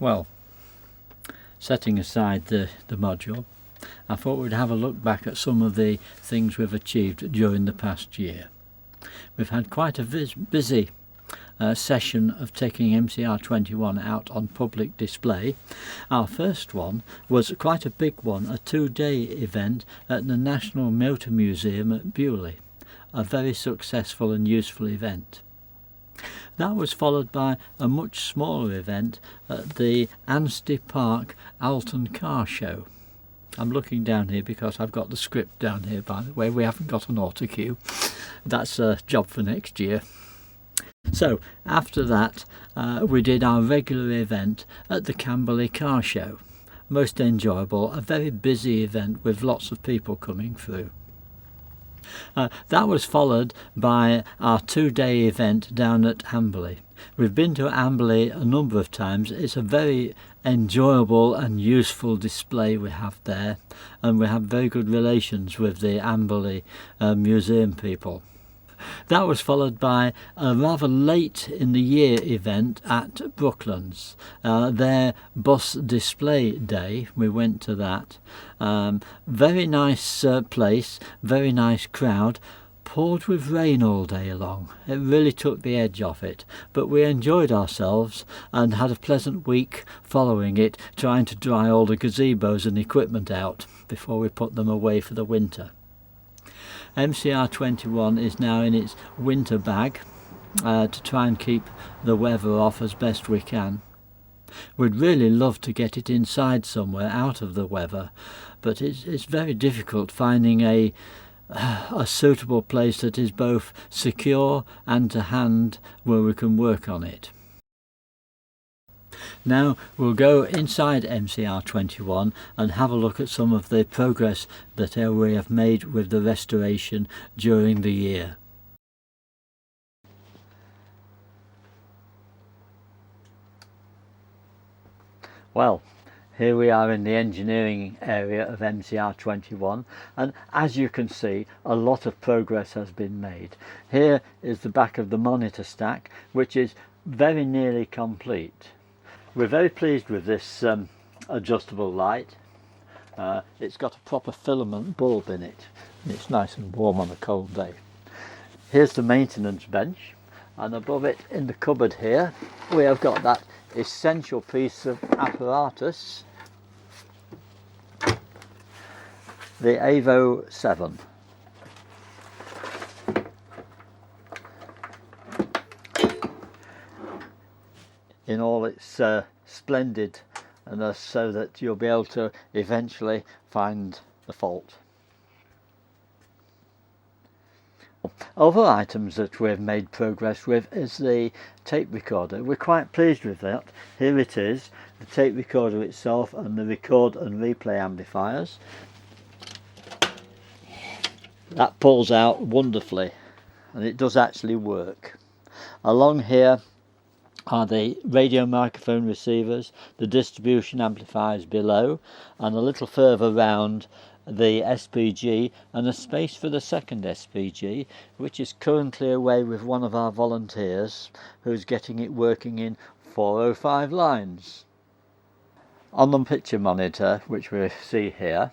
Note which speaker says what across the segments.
Speaker 1: Well, setting aside the module, I thought we'd have a look back at some of the things we've achieved during the past year. We've had quite a busy session of taking MCR21 out on public display. Our first one was quite a big one, a 2-day event at the National Motor Museum at Bewley, a very successful and useful event. That was followed by a much smaller event at the Anstey Park Alton Car Show. I'm looking down here because I've got the script down here, by the way. We haven't got an autocue. That's a job for next year. So after that we did our regular event at the Camberley Car Show. Most enjoyable, a very busy event with lots of people coming through. That was followed by our 2-day event down at Amberley. We've been to Amberley a number of times. It's a very enjoyable and useful display we have there, and we have very good relations with the Amberley museum people. That was followed by a rather late in the year event at Brooklands, their bus display day. We went to that. Very nice place, very nice crowd, poured with rain all day long. It really took the edge off it, but we enjoyed ourselves and had a pleasant week following it, trying to dry all the gazebos and equipment out before we put them away for the winter. MCR21 is now in its winter bag to try and keep the weather off as best we can. We'd really love to get it inside somewhere out of the weather, but it's very difficult finding a suitable place that is both secure and to hand where we can work on it. Now we'll go inside MCR21 and have a look at some of the progress that we have made with the restoration during the year. Well, here we are in the engineering area of MCR21, and as you can see, a lot of progress has been made. Here is the back of the monitor stack, which is very nearly complete. We're very pleased with this adjustable light. It's got a proper filament bulb in it, and it's nice and warm on a cold day. Here's the maintenance bench, and above it in the cupboard here we have got that essential piece of apparatus, the Avo 7. In all its splendidness, so that you'll be able to eventually find the fault. Other items that we've made progress with is the tape recorder. We're quite pleased with that. Here it is, the tape recorder itself and the record and replay amplifiers. That pulls out wonderfully, and it does actually work. Along here are the radio microphone receivers, the distribution amplifiers below, and a little further round the SPG, and a space for the second SPG, which is currently away with one of our volunteers who's getting it working in 405 lines. On the picture monitor, which we see here,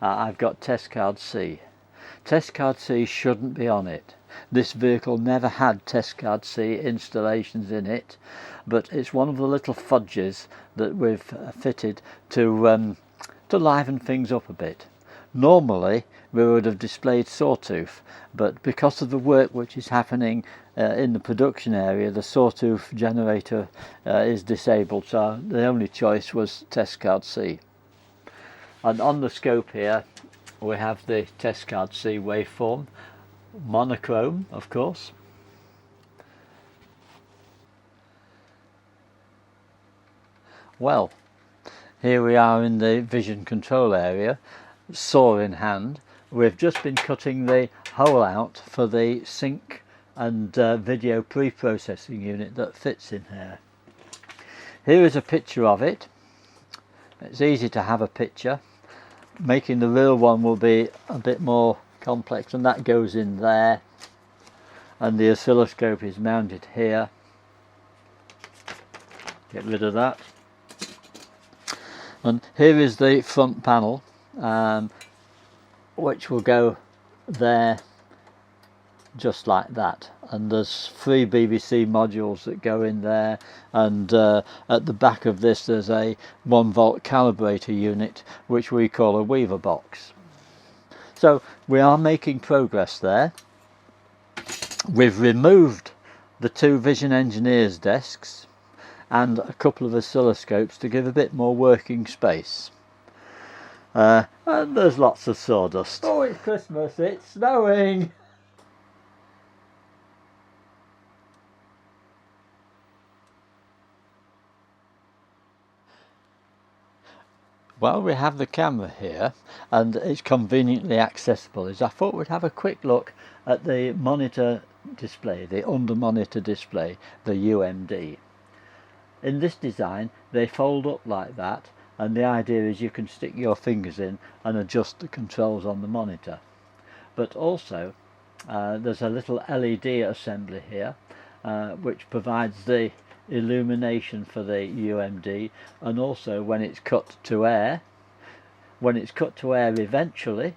Speaker 1: I've got test card C. Test card C shouldn't be on it. This vehicle never had test card C installations in it, but it's one of the little fudges that we've fitted to liven things up a bit. Normally we would have displayed sawtooth, but because of the work which is happening in the production area, the sawtooth generator is disabled, so the only choice was test card C. And on the scope here we have the test card C waveform, monochrome of course. Well, here we are in the vision control area, saw in hand. We've just been cutting the hole out for the sync and video pre-processing unit that fits in here. Here is a picture of it. It's easy to have a picture. Making the real one will be a bit more complex, and that goes in there, and the oscilloscope is mounted here. Get rid of that. And here is the front panel, which will go there just like that, and there's 3 BBC modules that go in there, and at the back of this there's a 1-volt calibrator unit which we call a Weaver box. So we are making progress there. We've removed the 2 Vision Engineers desks and a couple of oscilloscopes to give a bit more working space. And there's lots of sawdust. Oh, it's Christmas, it's snowing! While we have the camera here and it's conveniently accessible, I thought we'd have a quick look at the monitor display, the under monitor display, the UMD. In this design they fold up like that, and the idea is you can stick your fingers in and adjust the controls on the monitor. But also there's a little LED assembly here which provides the illumination for the UMD, and also when it's cut to air eventually,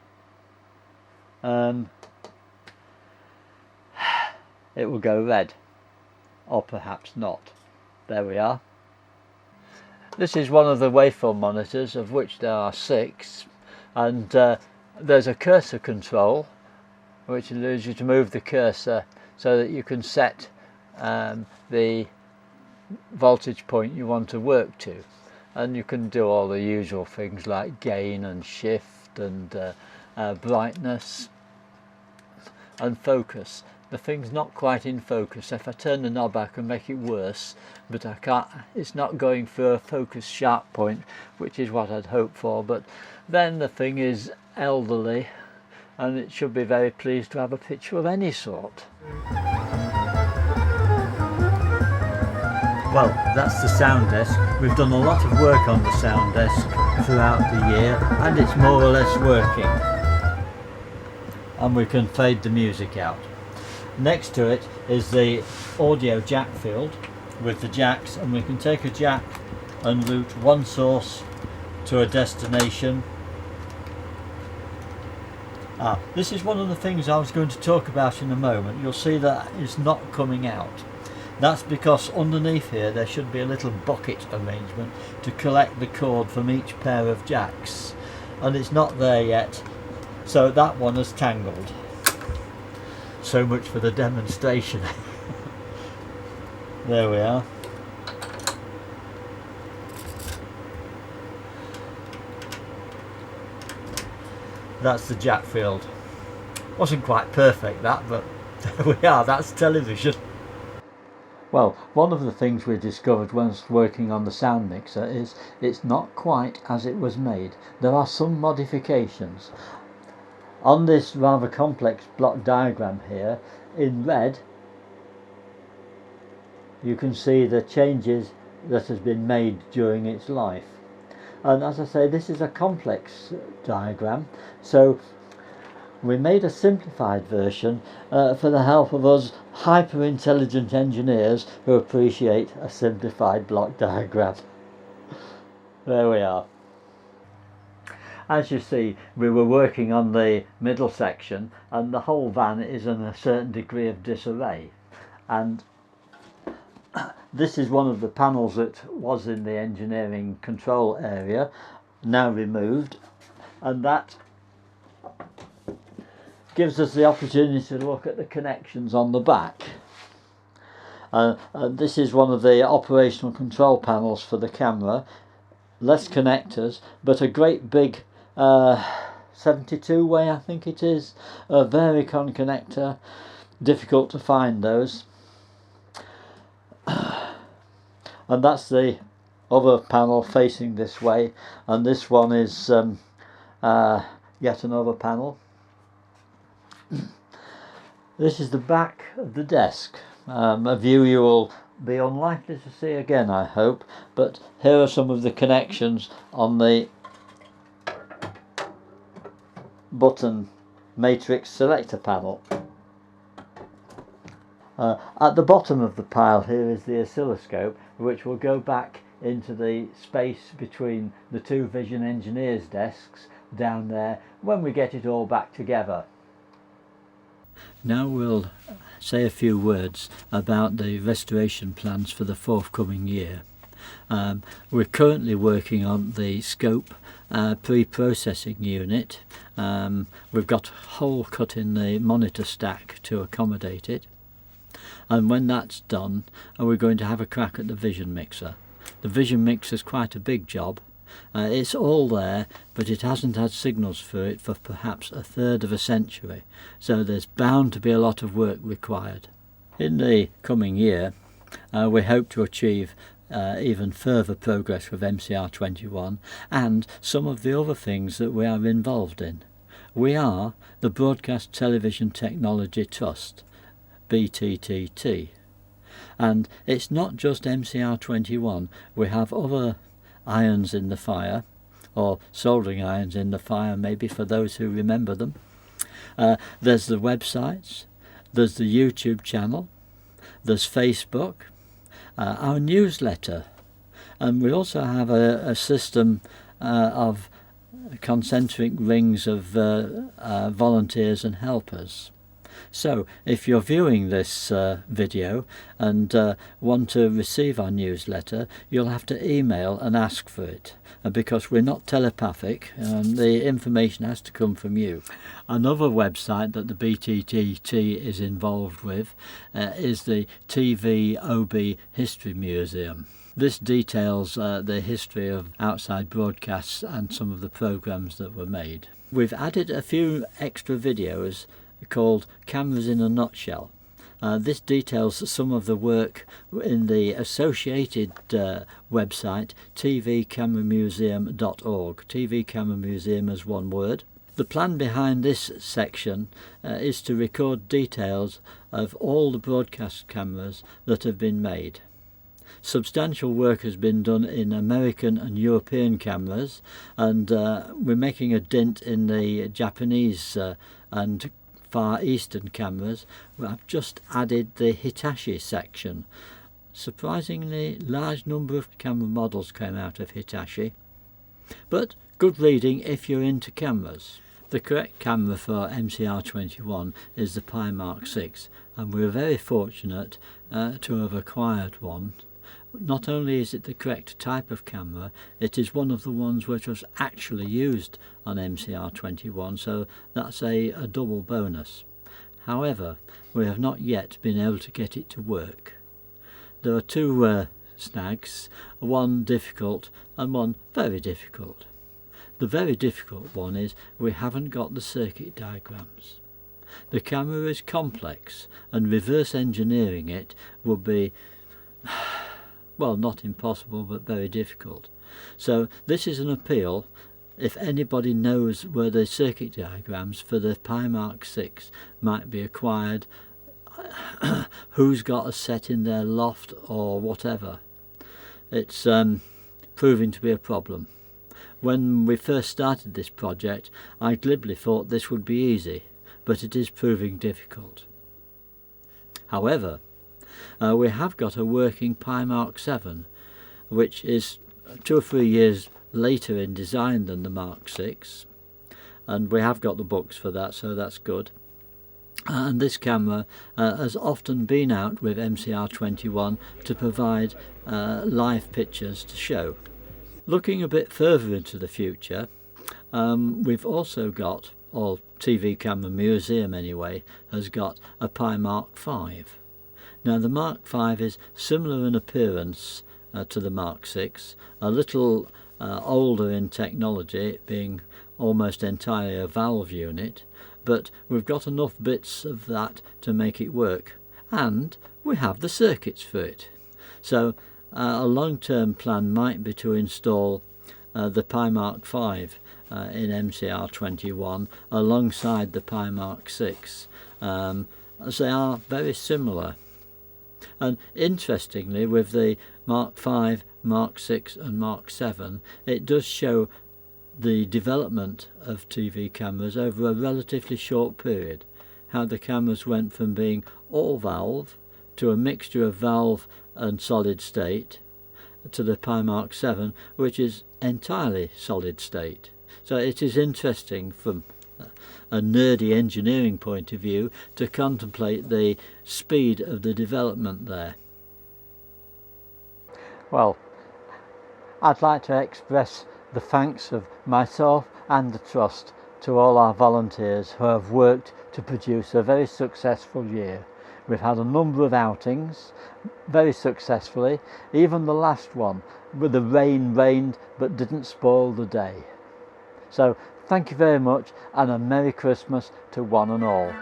Speaker 1: it will go red, or perhaps not. There we are. This is one of the waveform monitors, of which there are 6, and there's a cursor control which allows you to move the cursor so that you can set the voltage point you want to work to, and you can do all the usual things like gain and shift and brightness and focus. The thing's not quite in focus. If I turn the knob I can make it worse, but I can't. It's not going for a focus sharp point, which is what I'd hoped for. But then the thing is elderly and it should be very pleased to have a picture of any sort. Well, that's the sound desk. We've done a lot of work on the sound desk throughout the year, and it's more or less working. And we can fade the music out. Next to it is the audio jack field with the jacks, and we can take a jack and route one source to a destination. This is one of the things I was going to talk about in a moment. You'll see that it's not coming out. That's because underneath here there should be a little bucket arrangement to collect the cord from each pair of jacks, and it's not there yet, so that one has tangled. So much for the demonstration. There we are. That's the jack field. Wasn't quite perfect that, but there we are, that's television. Well, one of the things we discovered whilst working on the sound mixer is it's not quite as it was made. There are some modifications. On this rather complex block diagram here, in red, you can see the changes that has been made during its life. And as I say, this is a complex diagram, so we made a simplified version for the help of us hyper-intelligent engineers who appreciate a simplified block diagram. There we are. As you see, we were working on the middle section, and the whole van is in a certain degree of disarray. And this is one of the panels that was in the engineering control area, now removed, and that gives us the opportunity to look at the connections on the back. This is one of the operational control panels for the camera. Less connectors, but a great big 72 way, I think it is, a Varicon connector. Difficult to find those. And that's the other panel facing this way, and this one is yet another panel. This is the back of the desk, a view you will be unlikely to see again, I hope, but here are some of the connections on the button matrix selector panel. At the bottom of the pile here is the oscilloscope, which will go back into the space between the two Vision engineers' desks down there when we get it all back together. Now we'll say a few words about the restoration plans for the forthcoming year. We're currently working on the scope pre-processing unit. We've got a hole cut in the monitor stack to accommodate it, and when that's done we're going to have a crack at the Vision mixer. The Vision mixer is quite a big job. It's all there, but it hasn't had signals for it for perhaps a third of a century, so there's bound to be a lot of work required. In the coming year we hope to achieve even further progress with MCR21 and some of the other things that we are involved in. We are the Broadcast Television Technology Trust, BTTT, and it's not just MCR21. We have other irons in the fire, or soldering irons in the fire maybe for those who remember them. There's the websites, there's the YouTube channel, there's Facebook, our newsletter, and we also have a system of concentric rings of volunteers and helpers. So if you're viewing this video and want to receive our newsletter, you'll have to email and ask for it, because we're not telepathic, the information has to come from you. Another website that the BTTT is involved with is the TV History Museum. This details the history of outside broadcasts and some of the programmes that were made. We've added a few extra videos called Cameras in a Nutshell. This details some of the work in the associated website tvcameramuseum.org. TV Camera Museum as one word. The plan behind this section is to record details of all the broadcast cameras that have been made. Substantial work has been done in American and European cameras, and we're making a dent in the Japanese and Far Eastern cameras. I've just added the Hitachi section. Surprisingly large number of camera models came out of Hitachi, but good reading if you're into cameras. The correct camera for MCR21 is the Pi Mark 6, and we're very fortunate to have acquired one. Not only is it the correct type of camera, it is one of the ones which was actually used on MCR21, so that's a double bonus. However, we have not yet been able to get it to work. There are two snags, one difficult and one very difficult. The very difficult one is we haven't got the circuit diagrams. The camera is complex, and reverse engineering it would be well, not impossible, but very difficult. So this is an appeal. If anybody knows where the circuit diagrams for the Pi Mark 6 might be acquired, who's got a set in their loft or whatever, it's proving to be a problem. When we first started this project, I glibly thought this would be easy, but it is proving difficult. However, we have got a working Pi Mark 7, which is 2 or 3 years later in design than the Mark 6, and we have got the books for that, so that's good. And this camera has often been out with MCR21 to provide live pictures to show. Looking a bit further into the future, we've also got, or TV Camera Museum anyway, has got a Pi Mark 5. Now the Mark 5 is similar in appearance to the Mark 6, a little older in technology, being almost entirely a valve unit, but we've got enough bits of that to make it work, and we have the circuits for it. So a long-term plan might be to install the Pi Mark 5 in MCR21 alongside the Pi Mark 6, as they are very similar. And interestingly, with the Mark 5, Mark 6 and Mark 7, it does show the development of TV cameras over a relatively short period, how the cameras went from being all valve to a mixture of valve and solid state, to the Primark 7, which is entirely solid state. So it is interesting from a nerdy engineering point of view to contemplate the speed of the development there. Well, I'd like to express the thanks of myself and the Trust to all our volunteers who have worked to produce a very successful year. We've had a number of outings very successfully, even the last one where the rain rained but didn't spoil the day. So thank you very much, and a Merry Christmas to one and all.